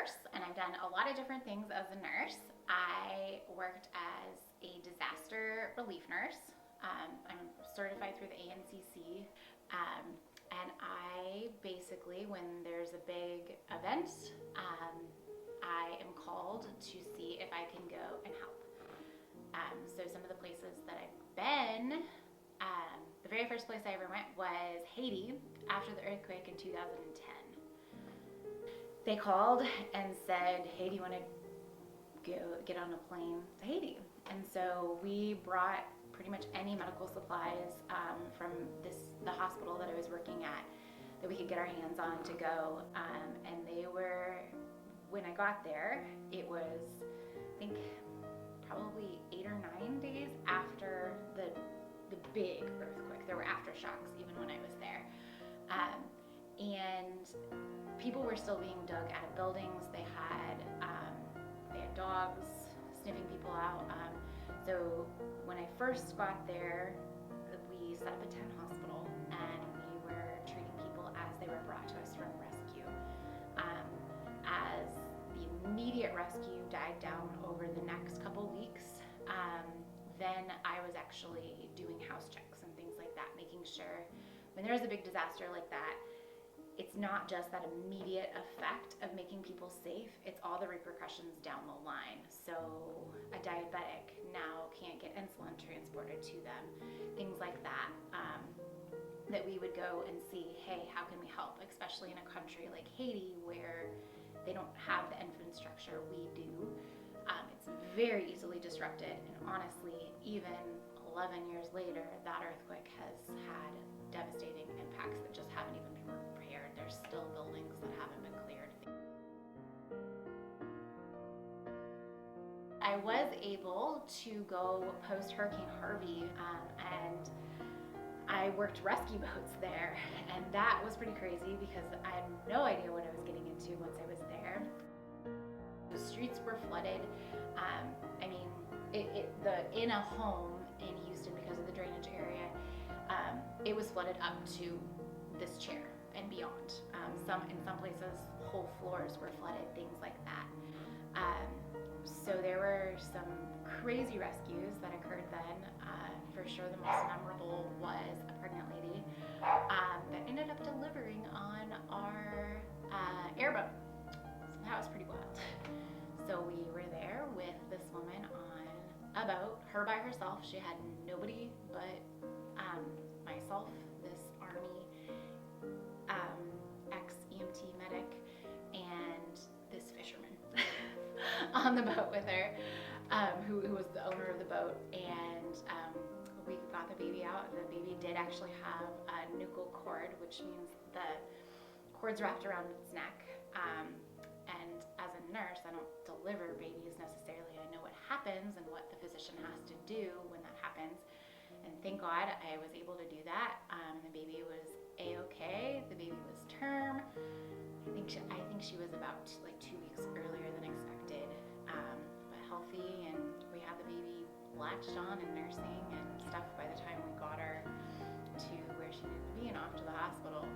nurse, and I've done a lot of different things as a nurse. I worked as a disaster relief nurse. I'm certified through the ANCC. And I basically, when there's a big event, I am called to see if I can go and help. So some of the places that I've been, the very first place I ever went was Haiti after the earthquake in 2010. They called and said, hey, do you want to go get on a plane to Haiti? And so we brought pretty much any medical supplies from the hospital that I was working at that we could get our hands on to go. And they were, when I got there, it was, I think, probably 8 or 9 days after the big earthquake. There were aftershocks even when I was there. And people were still being dug out of buildings. They had dogs sniffing people out. So when I first got there, we set up a tent hospital and we were treating people as they were brought to us from rescue. As the immediate rescue died down over the next couple weeks, then I was actually doing house checks and things like that, making sure when there's a big disaster like that, it's not just that immediate effect of making people safe, it's all the repercussions down the line. So a diabetic now can't get insulin transported to them, things like that, that we would go and see, hey, how can we help? Especially in a country like Haiti where they don't have the infrastructure we do. It's very easily disrupted, and honestly, even 11 years later, that earthquake has had devastating impacts that just haven't even been repaired. There's still buildings that haven't been cleared. I was able to go post-Hurricane Harvey, and I worked rescue boats there, and that was pretty crazy because I had no idea what I was getting into once I was there. The streets were flooded. In a home in Houston, because of the drainage area, it was flooded up to this chair and beyond. In some places, whole floors were flooded, things like that. So there were some crazy rescues that occurred then. For sure, the most memorable was a pregnant lady that ended up delivering on our airboat. So that was pretty wild. So we were there with this woman on a boat, her by herself. She had nobody but myself, this Army ex-EMT medic, and this fisherman on the boat with her, who was the owner of the boat. And we got the baby out. The baby did actually have a nuchal cord, which means the cord's wrapped around its neck. And as a nurse, I don't deliver babies necessarily. I know what happens and what the physician has to do when that happens. And thank God I was able to do that. The baby was A-okay. The baby was term. I think she was about like 2 weeks earlier than expected, but healthy. And we had the baby latched on and nursing and stuff by the time we got her to where she needed to be and off to the hospital.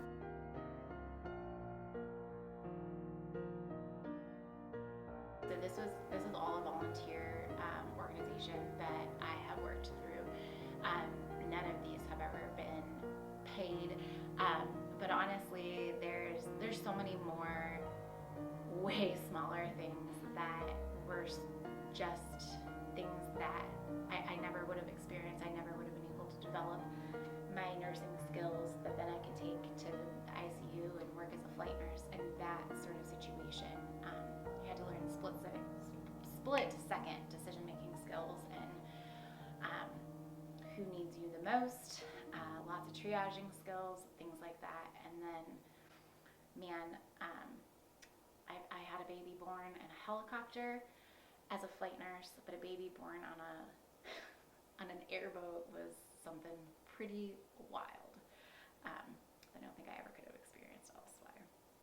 So this was all a volunteer organization that I have worked through. None of these have ever been paid, but honestly, there's so many more way smaller things that were just things that I never would have experienced. I never would have been able to develop my nursing skills that then I could take to the ICU and work as a flight nurse in that sort of situation. You had to learn split-second decision-making skills and who needs you the most, lots of triaging skills, things like that. And then, man, I had a baby born in a helicopter as a flight nurse, but a baby born on an airboat was something pretty wild. I don't think I ever could have